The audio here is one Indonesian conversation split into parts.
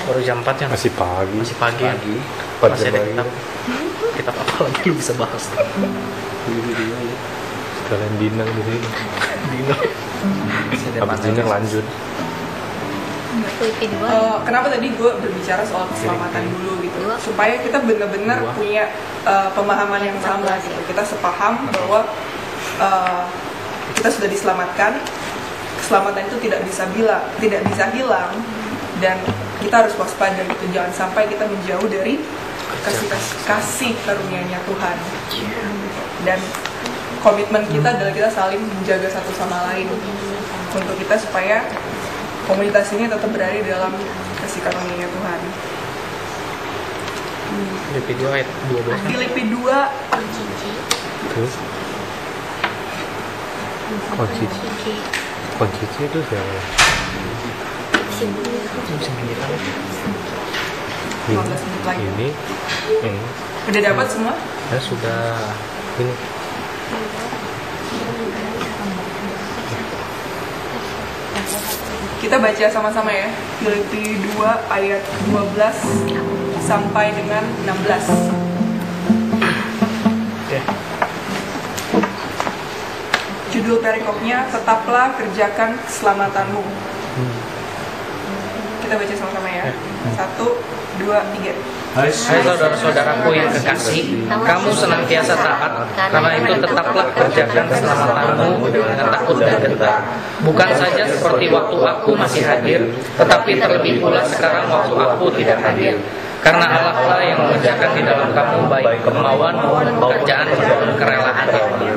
Baru jam 4 ya? Masih pagi. Masih pagi. Masih ada kitab apa lagi lu bisa bahas? Sekalian dinang di sini. Dinang. Habis dinang lanjut. Kenapa tadi gue berbicara soal keselamatan dulu gitu, supaya kita benar-benar punya pemahaman yang sama gitu. Kita sepaham bahwa kita sudah diselamatkan, keselamatan itu tidak bisa hilang, dan kita harus waspada gitu. Jangan sampai kita menjauh dari kasih karunia-Nya Tuhan. Dan komitmen kita adalah kita saling menjaga satu sama lain untuk kita supaya komunitas ini tetap berada dalam kasih karunia Tuhan. Filipi 2 ayat 12. Filipi 2 Terus Koncici itu siapa? Ini 15 menit lagi. ini Udah dapat semua? ya sudah ini Kita baca sama-sama ya. Filipi 2 ayat 12 sampai dengan 16. Judul perikopnya, tetaplah kerjakan keselamatanmu. Kita baca sama-sama ya. 1, 2, 3. Hai saudara-saudaraku yang kekasih, kamu senantiasa taat, karena itu tetaplah kerjakan keselamatanmu dengan takut dan gentar. Bukan saja seperti waktu aku masih hadir, tetapi terlebih pula sekarang waktu aku tidak hadir. Karena Allah lah yang mengerjakan di dalam kamu baik kemauan maupun pekerjaan maupun kerelaan yang baik.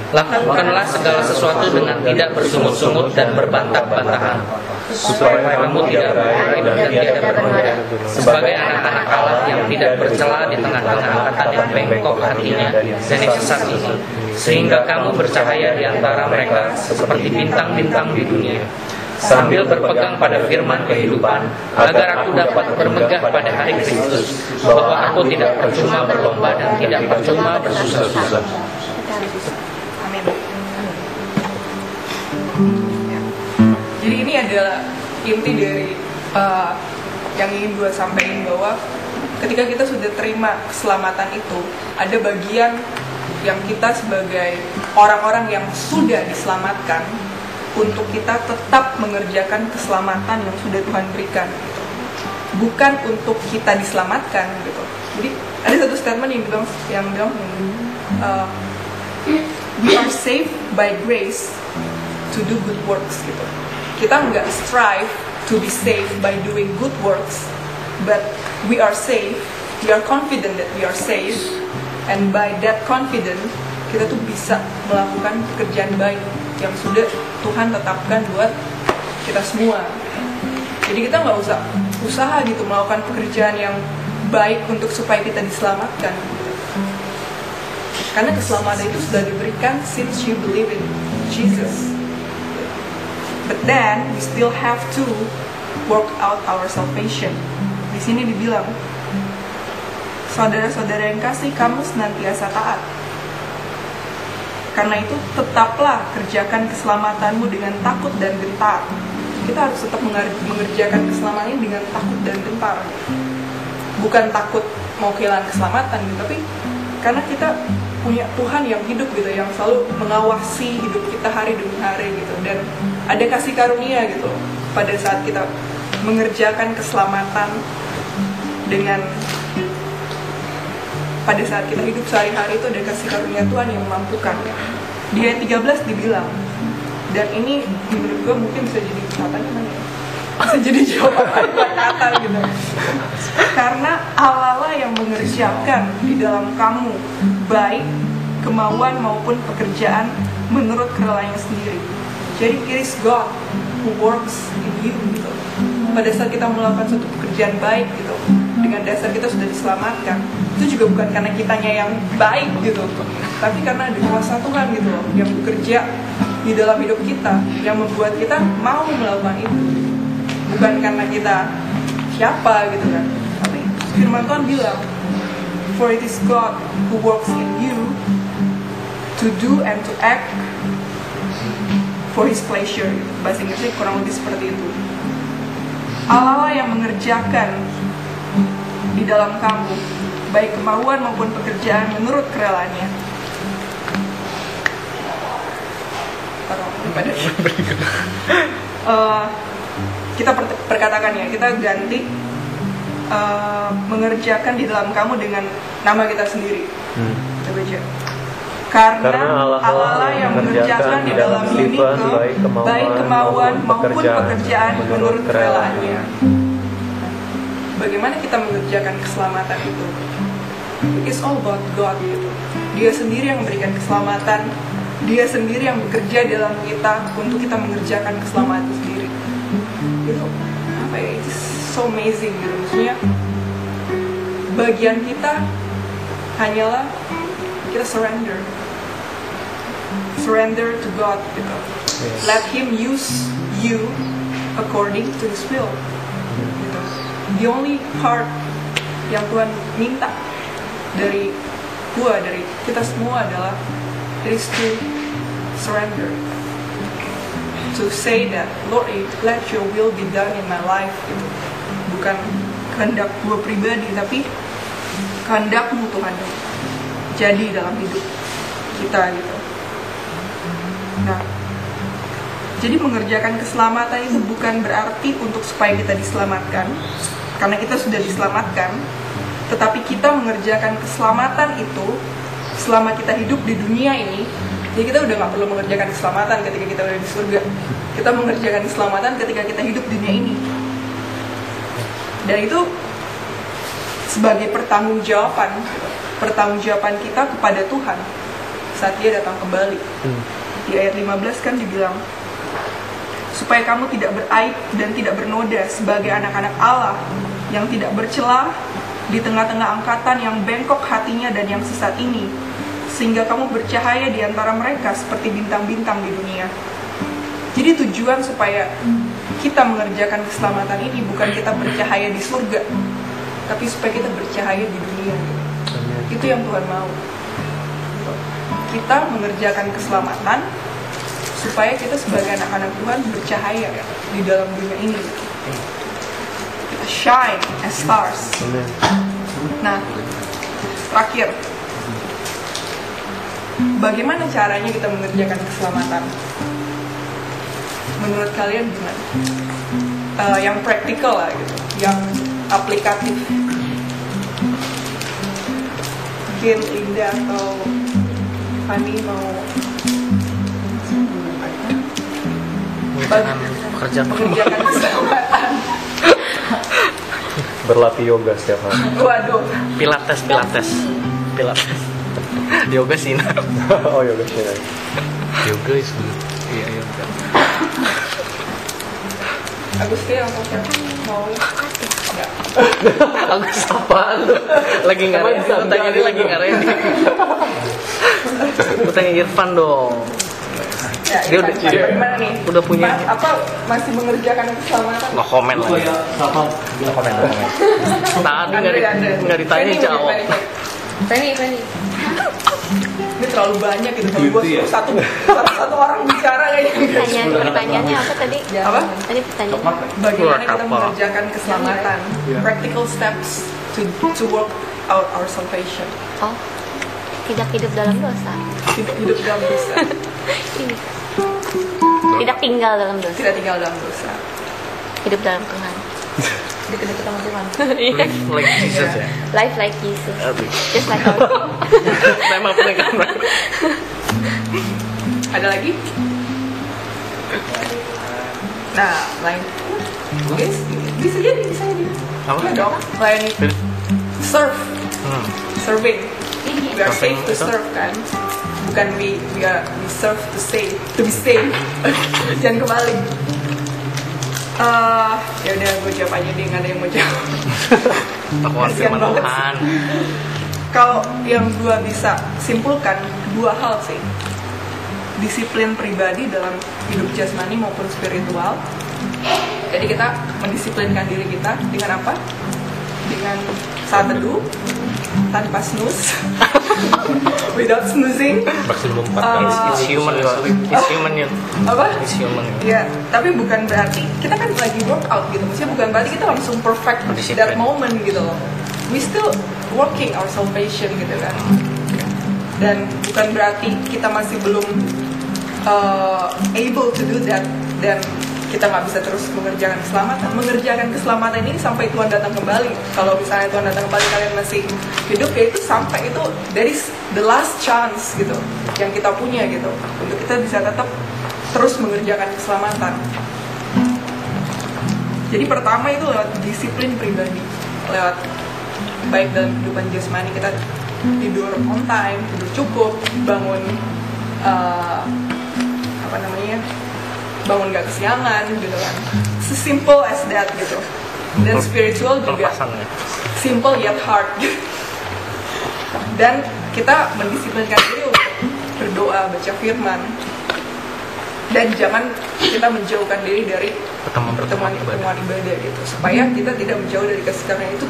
Lakukanlah segala sesuatu dengan tidak bersungut-sungut dan berbantah-bantahan, supaya kamu tidak beraib dan tidak bernoda, sebagai anak-anak Allah yang tidak bercela di tengah-tengah angkatan yang bengkok hatinya dan yang sesat ini, sehingga kamu bercahaya di antara mereka seperti bintang-bintang di dunia, sambil berpegang pada firman kehidupan, agar aku dapat bermegah pada hari Kristus, bahwa aku tidak percuma berlomba dan tidak percuma bersusah-susah. Amin. Ya. Jadi ini adalah inti dari yang ingin gue sampaikan, bahwa ketika kita sudah terima keselamatan itu, ada bagian yang kita sebagai orang-orang yang sudah diselamatkan untuk kita tetap mengerjakan keselamatan yang sudah Tuhan berikan gitu. Bukan untuk kita diselamatkan gitu. Jadi ada satu statement yang bilang we are saved by grace to do good works gitu. Kita nggak strive to be saved by doing good works, but we are saved, we are confident that we are saved, and by that confidence kita tuh bisa melakukan pekerjaan baik yang sudah Tuhan tetapkan buat kita semua. Jadi kita nggak usah usaha gitu melakukan pekerjaan yang baik untuk supaya kita diselamatkan. Karena keselamatan itu sudah diberikan since you believe in Jesus. But then we still have to work out our salvation. Di sini dibilang, saudara-saudara yang kasih, kamu senantiasa taat. Karena itu tetaplah kerjakan keselamatanmu dengan takut dan gentar. Kita harus tetap mengerjakan keselamatan ini dengan takut dan gentar. Bukan takut mau kehilangan keselamatan gitu, tapi karena kita punya Tuhan yang hidup gitu, yang selalu mengawasi hidup kita hari demi hari gitu, dan ada kasih karunia gitu pada saat kita mengerjakan keselamatan dengan pada saat kita hidup sehari-hari itu ada kasih karunia Tuhan yang memampukan. Di ayat 13 dibilang, dan ini menurut gue mungkin bisa jadi bisa jadi jawaban kata gitu. Karena Allah lah yang mengerjakan di dalam kamu baik kemauan maupun pekerjaan menurut kerelaiannya sendiri. Jadi it is God who works in you gitu. Pada saat kita melakukan suatu pekerjaan baik gitu, dengan dasar kita sudah diselamatkan, itu juga bukan karena kitanya yang baik gitu, tapi karena ada kuasa Tuhan gitu loh, yang bekerja di dalam hidup kita, yang membuat kita mau melakukan itu. Bukan karena kita siapa gitu kan, tapi firman Tuhan bilang, for it is God who works in you to do and to act for His pleasure. Bahasa Inggrisnya kurang lebih seperti itu. Allah yang mengerjakan di dalam kamu baik kemauan maupun pekerjaan menurut kerelaannya. Kita perkatakan ya, kita ganti mengerjakan di dalam kamu dengan nama kita sendiri. Kita baca. Karena Allah yang mengerjakan di dalam diri baik kemauan maupun pekerjaan menurut kerelaannya. Bagaimana kita mengerjakan keselamatan itu? It's all about God gitu. Dia sendiri yang memberikan keselamatan. Dia sendiri yang bekerja dalam kita untuk kita mengerjakan keselamatan itu sendiri. Itu apa ya? It's so amazing gitu. Maksudnya bagian kita hanyalah kita surrender to God gitu. Let Him use you according to His will gitu. The only part yang Tuhan minta dari kita semua adalah is to surrender, to say that Lord, let your will be done in my life gitu. Bukan kehendak gue pribadi, tapi kehendakmu Tuhan jadi dalam hidup kita gitu. Nah, jadi mengerjakan keselamatan itu bukan berarti untuk supaya kita diselamatkan, karena kita sudah diselamatkan, tetapi kita mengerjakan keselamatan itu selama kita hidup di dunia ini. Jadi kita udah gak perlu mengerjakan keselamatan ketika kita udah di surga. Kita mengerjakan keselamatan ketika kita hidup di dunia ini. Dan itu sebagai pertanggungjawaban kita kepada Tuhan saat Dia datang kembali. Di ayat 15 kan dibilang, supaya kamu tidak beraib dan tidak bernoda sebagai anak-anak Allah yang tidak bercela di tengah-tengah angkatan yang bengkok hatinya dan yang sesat ini, sehingga kamu bercahaya di antara mereka seperti bintang-bintang di dunia. Jadi tujuan supaya kita mengerjakan keselamatan ini bukan kita bercahaya di surga, tapi supaya kita bercahaya di dunia. Itu yang Tuhan mau. Kita mengerjakan keselamatan supaya kita sebagai anak-anak Tuhan bercahaya di dalam dunia ini. Kita shine as stars. Nah, terakhir, bagaimana caranya kita mengerjakan keselamatan? Menurut kalian gimana? Yang praktikal lah gitu, yang aplikatif. Mungkin Linda atau Fanny mau mengerjakan keselamatan. Berlatih yoga setiap hari. Waduh. Pilates. Yoga sih. Oh, yoga sih. Yoga itu. Iya, yoga. Agustin atau siapa? Mau? Enggak. Agus apaan lu? Lagi ngarain. Tanya dia lagi ngarain. Lu tanya Irfan dong. Ya, dia udah gimana nih? Udah punya. Apa masih mengerjakan keselamatan? Nggak komen lagi. Nggak komen. Tadi nggak ditanya jawab. Penny. Ini terlalu banyak gitu. Kalau gue satu orang bicara kayaknya. Pertanyaannya apa tadi? Apa? Tadi pertanyaannya. Bagaimana kita mengerjakan keselamatan? Practical steps to work out our salvation. Oh, tidak hidup dalam dosa. Tidak hidup dalam dosa. Tidak tinggal dalam dosa. Tidak tinggal dalam dosa. Hidup dalam Tuhan. Dekat-dekat sama Tuhan. Live like Jesus ya. Life like Jesus. Just like our Tema pernikahan. Ada lagi? Nah, lain. Guys, bisa jadi. Apa? Ya dong. Lain. Serve. Serving. We are saved to serve kan. Bukan we serve to save, to be saved. Jangan kebalik. Ya udah, gue jawab aja deh, nggak ada yang mau jawab. Aku harus firman Tuhan. Kalau yang gue bisa simpulkan dua hal sih. Disiplin pribadi dalam hidup jasmani maupun spiritual. Jadi kita mendisiplinkan diri kita dengan apa? Dengan saat teduh, tanpa snooze. without snoozing. Maksimum 4 Ah. kali. It's human, it's human ya. Apa? It's human. Ya, tapi bukan berarti kita kan lagi workout gitu. Maksudnya bukan berarti kita langsung perfect Disiplin. that moment gitu loh. We still working our salvation gitu kan. Dan bukan berarti kita masih belum able to do that dan kita nggak bisa terus mengerjakan keselamatan ini sampai Tuhan datang kembali. Kalau misalnya Tuhan datang kembali kalian masih hidup, ya itu sampai itu that is the last chance gitu yang kita punya gitu untuk kita bisa tetap terus mengerjakan keselamatan. Jadi pertama itu lewat disiplin pribadi, lewat baik dalam kehidupan jasmani kita tidur on time, tidur cukup, bangun bangun gak kesiangan gitu kan, simple as that gitu. Dan spiritual juga Pelepasan ya. simple yet hard gitu. Dan kita mendisiplinkan diri untuk berdoa, baca firman, dan jangan kita menjauhkan diri dari pertemuan ibadah gitu, supaya kita tidak menjauh dari kasih karunia. Itu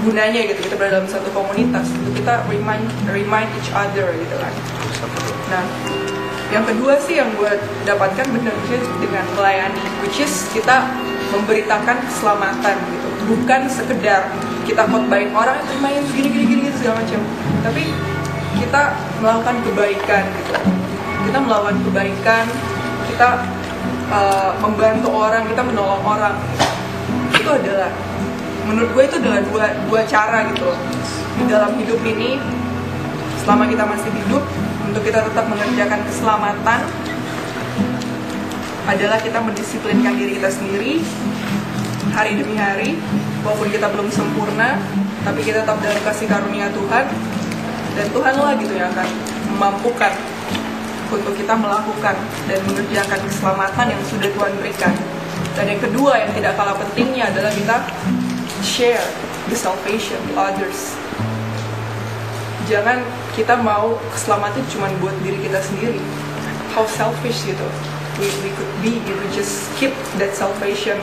gunanya gitu, kita berada dalam satu komunitas untuk kita remind each other gitu kan. Nah, yang kedua sih yang gue dapatkan benar-benar dengan melayani, which is kita memberitakan keselamatan gitu, bukan sekedar kita khotbahin orang itu main gini segala macam, tapi kita melakukan kebaikan gitu. Kita melakukan kebaikan, kita membantu orang, kita menolong orang. Itu adalah, menurut gue itu adalah dua cara gitu di dalam hidup ini. Selama kita masih hidup, untuk kita tetap mengerjakan keselamatan adalah kita mendisiplinkan diri kita sendiri hari demi hari, walaupun kita belum sempurna, tapi kita tetap dalam kasih karunia Tuhan, dan Tuhanlah gitu yang akan memampukan untuk kita melakukan dan mengerjakan keselamatan yang sudah Tuhan berikan. Dan yang kedua yang tidak kalah pentingnya adalah kita share the salvation to others. Jangan kita mau keselamatan cuma buat diri kita sendiri. How selfish gitu we could be if we just keep that salvation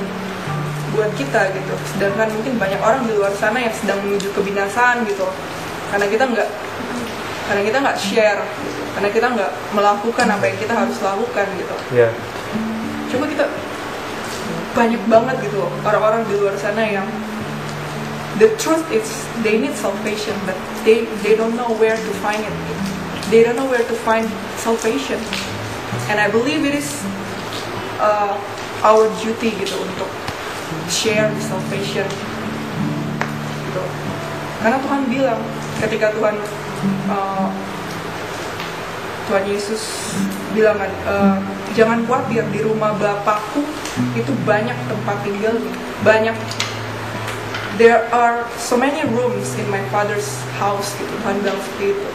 buat kita gitu. Sedangkan mungkin banyak orang di luar sana yang sedang menuju kebinasaan gitu, karena kita nggak share gitu. Karena kita nggak melakukan apa yang kita harus lakukan gitu. Ya. Coba kita, banyak banget gitu orang-orang di luar sana yang the truth is they need salvation, but they don't know where to find it. They don't know where to find salvation, and I believe it is our duty gitu untuk share the salvation gitu. Karena Tuhan bilang ketika Tuhan Yesus bilang kan, jangan khawatir, di rumah Bapakku itu banyak tempat tinggal, banyak. There are so many rooms in my Father's house gitu. Tuhan bilang seperti itu.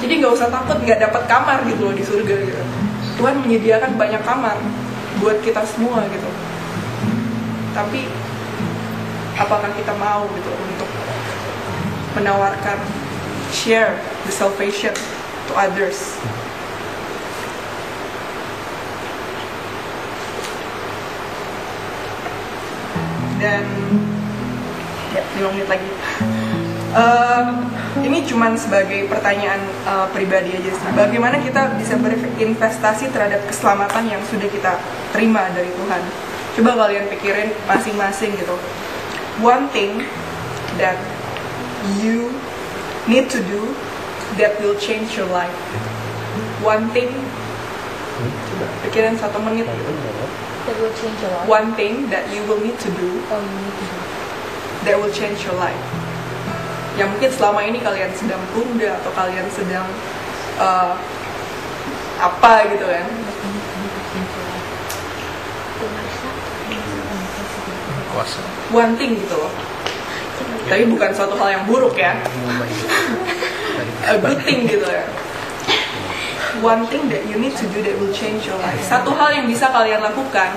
Jadi nggak usah takut nggak dapat kamar gitu loh di surga gitu. Tuhan menyediakan banyak kamar buat kita semua gitu. Tapi apakah kita mau gitu untuk menawarkan share the salvation to others? Dan ya, 5 menit lagi. Ini cuma sebagai pertanyaan pribadi aja sih. Bagaimana kita bisa berinvestasi terhadap keselamatan yang sudah kita terima dari Tuhan? Coba kalian pikirin masing-masing gitu. One thing that you need to do that will change your life. One thing. Coba pikirin 1 menit gitu. That will change your life. One thing that you will need to do Oh, you need to do. that will change your life. Yang mungkin selama ini kalian sedang tunda atau kalian sedang apa gitu kan. Kuasa. One thing gitu loh. Tapi bukan suatu hal yang buruk ya. A good thing gitu ya. One thing that you need to do that will change your life. Satu hal yang bisa kalian lakukan,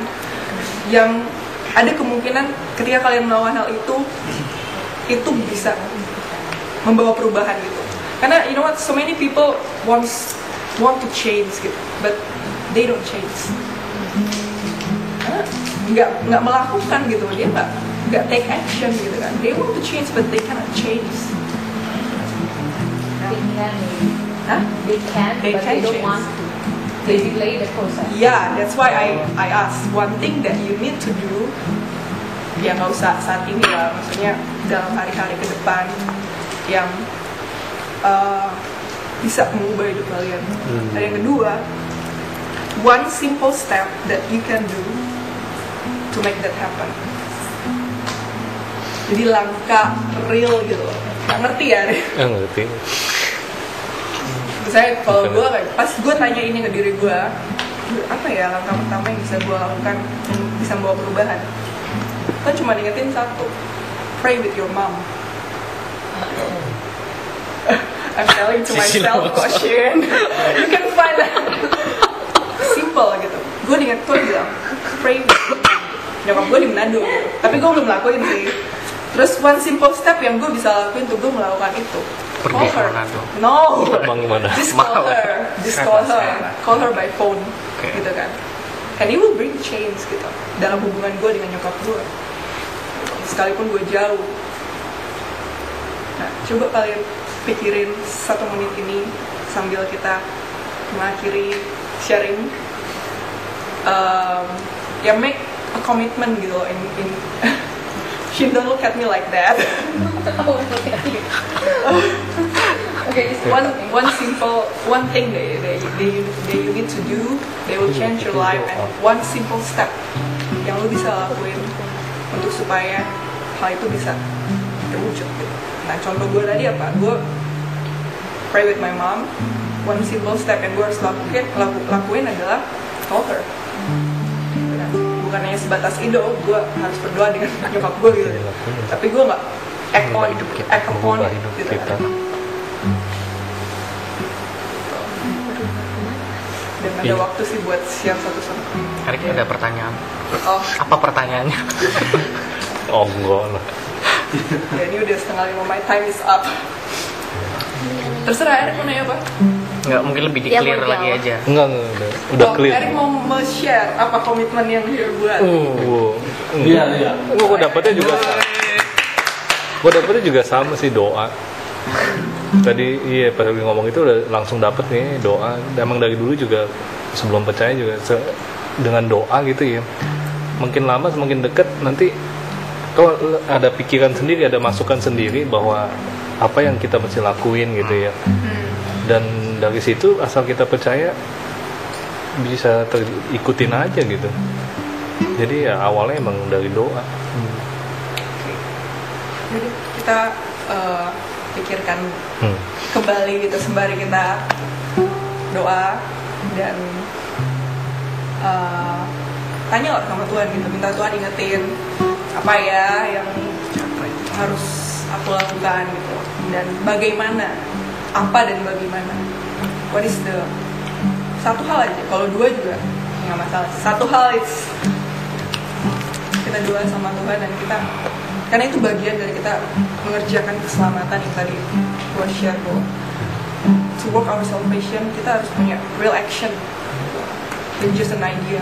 yang ada kemungkinan ketika kalian melakukan hal itu bisa membawa perubahan gitu. Karena you know what, so many people want to change gitu, but they don't change. Nggak melakukan gitu, dia nggak take action gitu kan. They want to change but they cannot change. Nah, they can maybe. Hah? They can, They but can they don't change. want to. They delay the process. Yeah, that's why I ask one thing that you need to do. Ya nggak usah saat ini lah, maksudnya dalam hari-hari ke depan yang bisa mengubah hidup kalian. Dan yang kedua, one simple step that you can do to make that happen. Jadi langkah real gitu loh. Nggak ngerti ya? Ngerti. Misalnya kalau gue, pas gue tanya ini ke diri gue, apa ya langkah pertama yang bisa gue lakukan yang bisa membawa perubahan? Kan cuma ingetin satu, pray with your mom. I'm telling to myself, question. You can find that. Simple gitu. Gue bilang, pray with your mom. Nyokap gue di Manado, tapi gue belum lakuin sih. Terus one simple step yang gue bisa lakuin tuh gue melakukan itu. Pergi ke Manado. No. Terbang kemana? Just call her by phone, gitu kan. And it will bring change gitu dalam hubungan gue dengan nyokap gue. Sekalipun gue jauh. Nah, coba kalian pikirin 1 menit ini sambil kita mengakhiri sharing. Ya make a commitment gitu in She don't look at me like that. Oh, look at you. Okay, this One simple thing that you need to do, they will change your life, and one simple step yang lu bisa lakuin untuk supaya hal itu bisa terwujud. Nah, contoh gue tadi apa? Gue pray with my mom. One simple step yang gue harus lakuin adalah call her. Bukan hanya sebatas ide, gue harus berdoa dengan nyokap gue gitu. Tapi gue nggak act upon gitu kan. Dan ada waktu sih buat siap satu-satu. Hari ini ada pertanyaan. Oh, Apa pertanyaannya? Oh enggak lah. ya ini udah 4:30, my time is up. Terserah Erik mau nanya apa? Nggak, mungkin lebih di-clear lagi aja. Enggak, udah clear. Erik mau share apa komitmen yang dia buat? Iya. Gue dapetnya juga sama. Gue dapetnya juga sama sih, doa. Tadi pas lagi ngomong itu udah langsung dapet nih doa. Emang dari dulu juga sebelum percaya juga dengan doa gitu ya. Makin lama semakin deket nanti kalau ada pikiran sendiri, ada masukan sendiri bahwa apa yang kita mesti lakuin gitu ya. Dan dari situ asal kita percaya bisa ikutin aja gitu. Jadi ya awalnya emang dari doa. Jadi kita pikirkan kembali gitu sembari kita doa dan tanya lah sama Tuhan gitu, minta Tuhan ingetin apa ya yang harus aku lakukan gitu dan bagaimana, apa dan bagaimana. What is the satu hal aja, kalau dua juga nggak masalah. Satu hal is kita doa sama Tuhan dan kita, karena itu bagian dari kita mengerjakan keselamatan yang tadi gue share bahwa to work our salvation kita harus punya real action than just an idea.